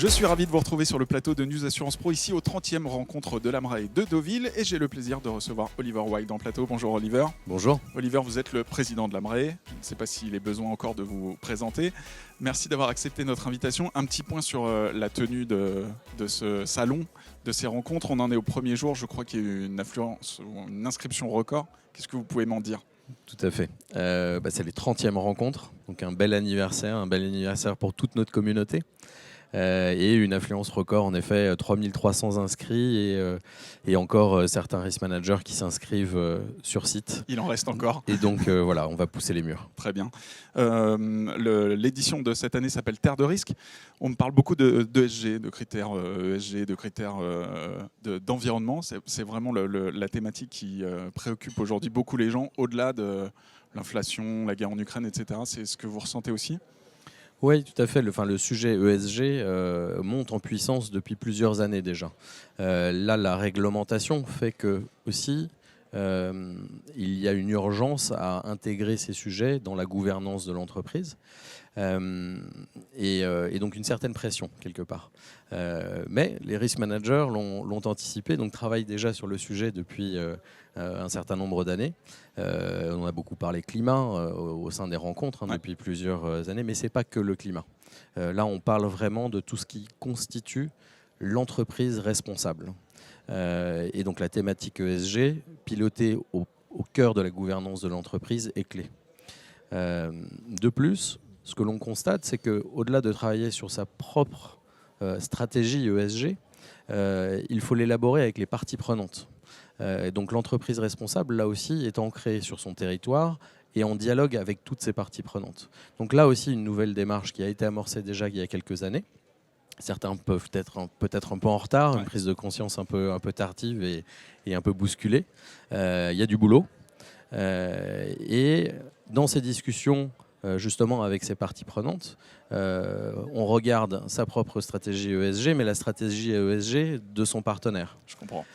Je suis ravi de vous retrouver sur le plateau de News Assurance Pro, ici au 30e rencontre de l'AMRAE de Deauville, et j'ai le plaisir de recevoir Oliver White en plateau. Bonjour Oliver. Bonjour. Oliver, vous êtes le président de l'AMRAE. Je ne sais pas s'il est besoin encore de vous présenter. Merci d'avoir accepté notre invitation. Un petit point sur la tenue de ce salon, de ces rencontres. On en est au premier jour, je crois qu'il y a eu une affluence ou une inscription record. Qu'est-ce que vous pouvez m'en dire ? Tout à fait. C'est les 30e rencontres, donc un bel anniversaire pour toute notre communauté. Et une affluence record, en effet, 3300 inscrits et encore certains risk managers qui s'inscrivent sur site. Il en reste encore. Et donc voilà, on va pousser les murs. Très bien. L'édition de cette année s'appelle Terre de risque. On me parle beaucoup d'ESG, de critères ESG, de critères d'environnement. C'est vraiment la thématique qui préoccupe aujourd'hui beaucoup les gens, au-delà de l'inflation, la guerre en Ukraine, etc. C'est ce que vous ressentez aussi ? Oui, tout à fait. Le sujet ESG monte en puissance depuis plusieurs années déjà. Là, la réglementation fait que aussi il y a une urgence à intégrer ces sujets dans la gouvernance de l'entreprise et donc une certaine pression quelque part. Mais les risk managers l'ont anticipé, donc travaillent déjà sur le sujet depuis un certain nombre d'années. On a beaucoup parlé climat au sein des rencontres depuis plusieurs années, mais ce n'est pas que le climat. Là, on parle vraiment de tout ce qui constitue l'entreprise responsable. Et donc la thématique ESG, pilotée au cœur de la gouvernance de l'entreprise, est clé. De plus, ce que l'on constate, c'est qu'au-delà de travailler sur sa propre stratégie ESG, il faut l'élaborer avec les parties prenantes. Donc l'entreprise responsable, là aussi, est ancrée sur son territoire et en dialogue avec toutes ses parties prenantes. Donc là aussi, une nouvelle démarche qui a été amorcée déjà il y a quelques années. Certains peuvent être peut-être un peu en retard, une prise de conscience un peu tardive et un peu bousculée. Il y a du boulot. Et dans ces discussions, justement avec ces parties prenantes, on regarde sa propre stratégie ESG, mais la stratégie ESG de son partenaire. Je comprends.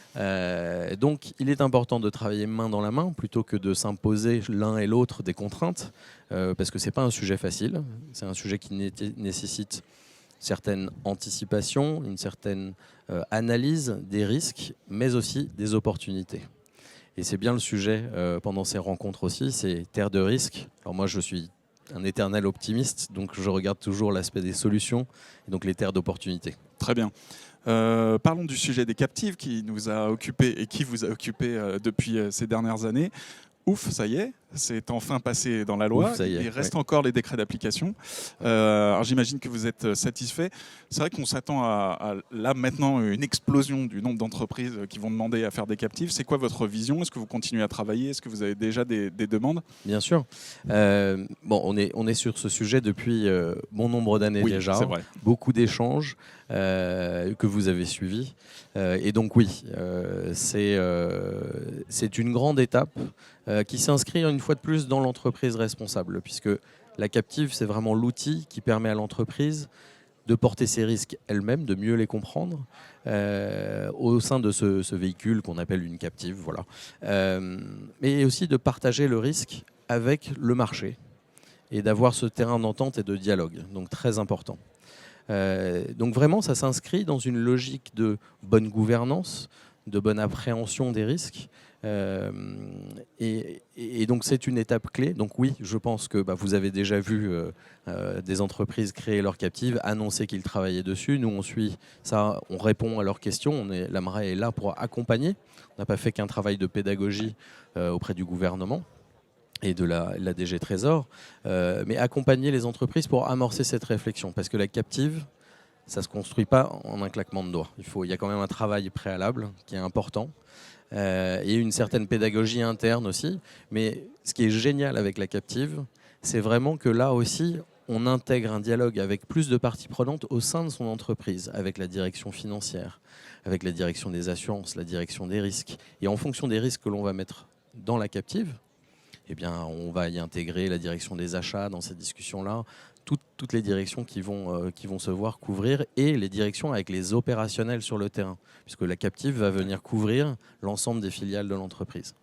Donc il est important de travailler main dans la main plutôt que de s'imposer l'un et l'autre des contraintes, parce que ce n'est pas un sujet facile. C'est un sujet qui nécessite certaines anticipations, une certaine analyse des risques, mais aussi des opportunités. Et c'est bien le sujet pendant ces rencontres aussi, c'est terre de risque. Alors moi, je suis un éternel optimiste, donc je regarde toujours l'aspect des solutions, et donc les terres d'opportunités. Très bien. Parlons du sujet des captives qui nous a occupé et qui vous a occupé depuis ces dernières années. Ouf, ça y est, c'est enfin passé dans la loi. Ouf, ça y est, il reste encore les décrets d'application. Alors j'imagine que vous êtes satisfait. C'est vrai qu'on s'attend à là maintenant une explosion du nombre d'entreprises qui vont demander à faire des captives. C'est quoi votre vision ? Est-ce que vous continuez à travailler ? Est-ce que vous avez déjà des demandes ? Bien sûr. On est sur ce sujet depuis bon nombre d'années déjà. C'est vrai. Beaucoup d'échanges que vous avez suivis. Et donc oui, c'est une grande étape qui s'inscrit une fois de plus dans l'entreprise responsable, puisque la captive, c'est vraiment l'outil qui permet à l'entreprise de porter ses risques elle-même, de mieux les comprendre au sein de ce véhicule qu'on appelle une captive. Voilà. Mais aussi de partager le risque avec le marché et d'avoir ce terrain d'entente et de dialogue, donc très important. Donc vraiment, ça s'inscrit dans une logique de bonne gouvernance, de bonne appréhension des risques. Et donc c'est une étape clé. Donc oui, je pense que vous avez déjà vu des entreprises créer leur captive, annoncer qu'ils travaillaient dessus. Nous, on suit ça, on répond à leurs questions. L'AMRAE est là pour accompagner. On n'a pas fait qu'un travail de pédagogie auprès du gouvernement et de la DG Trésor, mais accompagner les entreprises pour amorcer cette réflexion. Parce que la captive, ça ne se construit pas en un claquement de doigts. Il y a quand même un travail préalable qui est important. Et une certaine pédagogie interne aussi. Mais ce qui est génial avec la captive, c'est vraiment que là aussi, on intègre un dialogue avec plus de parties prenantes au sein de son entreprise, avec la direction financière, avec la direction des assurances, la direction des risques. Et en fonction des risques que l'on va mettre dans la captive, eh bien, on va y intégrer la direction des achats dans ces discussions-là, toutes les directions qui vont se voir couvrir et les directions avec les opérationnels sur le terrain, puisque la captive va venir couvrir l'ensemble des filiales de l'entreprise.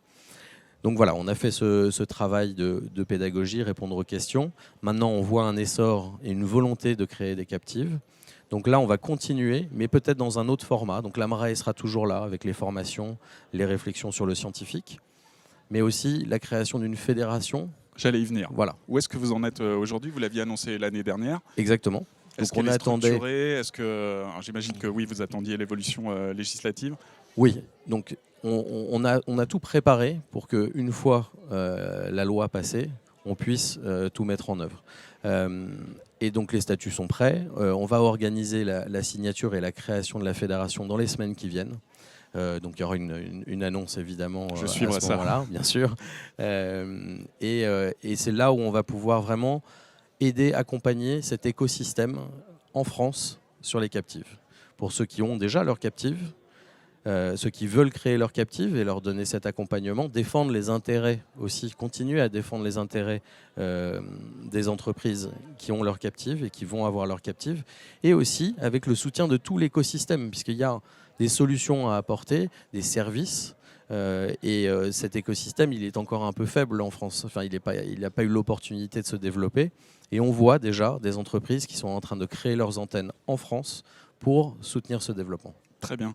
Donc voilà, on a fait ce travail de pédagogie, répondre aux questions. Maintenant, on voit un essor et une volonté de créer des captives. Donc là, on va continuer, mais peut-être dans un autre format. Donc l'AMRAE sera toujours là avec les formations, les réflexions sur le scientifique, mais aussi la création d'une fédération. J'allais y venir. Voilà. Où est-ce que vous en êtes aujourd'hui? Vous l'aviez annoncé l'année dernière. Exactement. Est-ce qu'on attendait... Est-ce que j'imagine que oui, vous attendiez l'évolution législative. Oui. Donc on a tout préparé pour que une fois la loi passée, on puisse tout mettre en œuvre. Et donc les statuts sont prêts. On va organiser la signature et la création de la fédération dans les semaines qui viennent. Donc il y aura une annonce évidemment Je suivrai à ce moment-là, bien sûr. Et c'est là où on va pouvoir vraiment aider, accompagner cet écosystème en France sur les captives. Pour ceux qui ont déjà leurs captives, ceux qui veulent créer leurs captives et leur donner cet accompagnement, défendre les intérêts aussi, continuer à défendre les intérêts des entreprises qui ont leurs captives et qui vont avoir leurs captives, et aussi avec le soutien de tout l'écosystème, puisqu'il y a des solutions à apporter, des services, et cet écosystème, il est encore un peu faible en France. Enfin, il n'a pas eu l'opportunité de se développer, et on voit déjà des entreprises qui sont en train de créer leurs antennes en France pour soutenir ce développement. Très bien.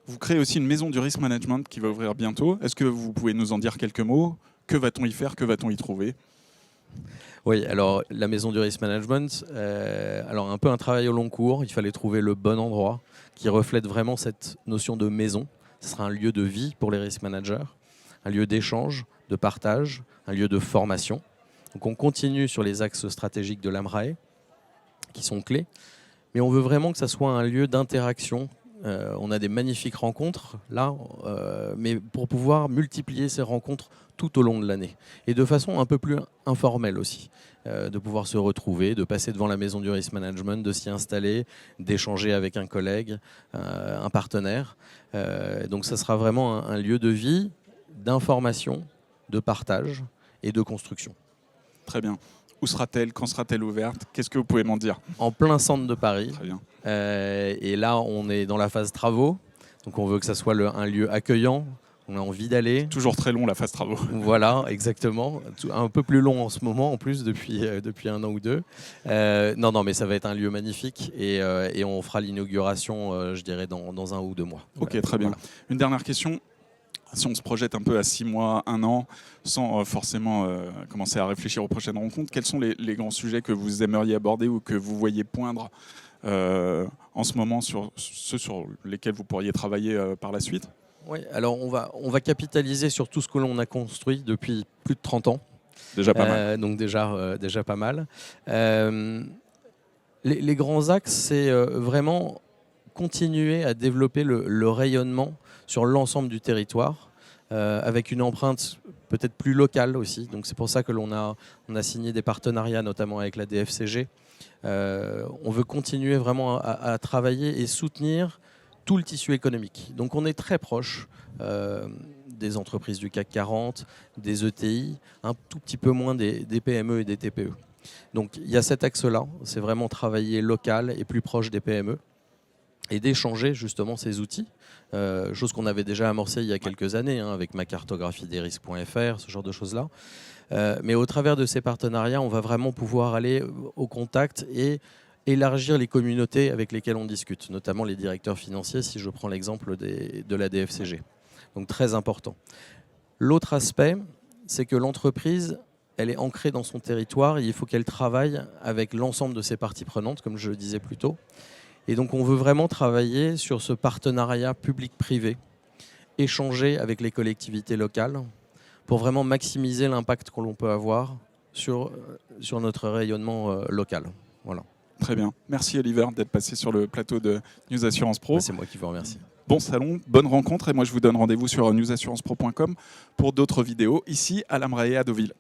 Vous créez aussi une maison du risk management qui va ouvrir bientôt. Est-ce que vous pouvez nous en dire quelques mots? Que va-t-on y faire? Que va-t-on y trouver? Oui, alors la maison du risk management, alors un peu un travail au long cours. Il fallait trouver le bon endroit qui reflète vraiment cette notion de maison. Ce sera un lieu de vie pour les risk managers, un lieu d'échange, de partage, un lieu de formation. Donc on continue sur les axes stratégiques de l'AMRAE qui sont clés, mais on veut vraiment que ça soit un lieu d'interaction. On a des magnifiques rencontres là, mais pour pouvoir multiplier ces rencontres tout au long de l'année et de façon un peu plus informelle aussi, de pouvoir se retrouver, de passer devant la maison du risk management, de s'y installer, d'échanger avec un collègue, un partenaire. Donc ça sera vraiment un lieu de vie, d'information, de partage et de construction. Très bien. Où sera-t-elle? Quand sera-t-elle ouverte? Qu'est-ce que vous pouvez m'en dire? En plein centre de Paris. Très bien. Et là, on est dans la phase travaux. Donc on veut que ça soit un lieu accueillant. On a envie d'aller. Toujours très long la phase travaux. Voilà, exactement. Un peu plus long en ce moment, en plus, depuis un an ou deux. Non, mais ça va être un lieu magnifique. Et on fera l'inauguration, je dirais, dans 1 ou 2 mois. Ok, très bien. Voilà. Une dernière question. Si on se projette un peu à 6 mois, 1 an, sans forcément commencer à réfléchir aux prochaines rencontres, quels sont les grands sujets que vous aimeriez aborder ou que vous voyez poindre en ce moment, sur ceux sur lesquels vous pourriez travailler par la suite? Oui, alors on va capitaliser sur tout ce que l'on a construit depuis plus de 30 ans. Déjà pas mal. Donc déjà pas mal. Les grands axes, c'est vraiment continuer à développer le rayonnement sur l'ensemble du territoire, avec une empreinte peut-être plus locale aussi. Donc c'est pour ça que on a signé des partenariats, notamment avec la DFCG. On veut continuer vraiment à travailler et soutenir tout le tissu économique. Donc on est très proche des entreprises du CAC 40, des ETI, un tout petit peu moins des PME et des TPE. Donc il y a cet axe-là, c'est vraiment travailler local et plus proche des PME et d'échanger justement ces outils, chose qu'on avait déjà amorcée il y a quelques années avec ma cartographie des risques.fr, ce genre de choses-là. Mais au travers de ces partenariats, on va vraiment pouvoir aller au contact et élargir les communautés avec lesquelles on discute, notamment les directeurs financiers, si je prends l'exemple de la DFCG. Donc très important. L'autre aspect, c'est que l'entreprise, elle est ancrée dans son territoire et il faut qu'elle travaille avec l'ensemble de ses parties prenantes, comme je le disais plus tôt. Et donc on veut vraiment travailler sur ce partenariat public-privé, échanger avec les collectivités locales pour vraiment maximiser l'impact que l'on peut avoir sur notre rayonnement local. Voilà. Très bien. Merci Oliver d'être passé sur le plateau de News Assurance Pro. C'est moi qui vous remercie. Bon salon, bonne rencontre et moi je vous donne rendez-vous sur newsassurancepro.com pour d'autres vidéos ici à l'AMRAE à Deauville.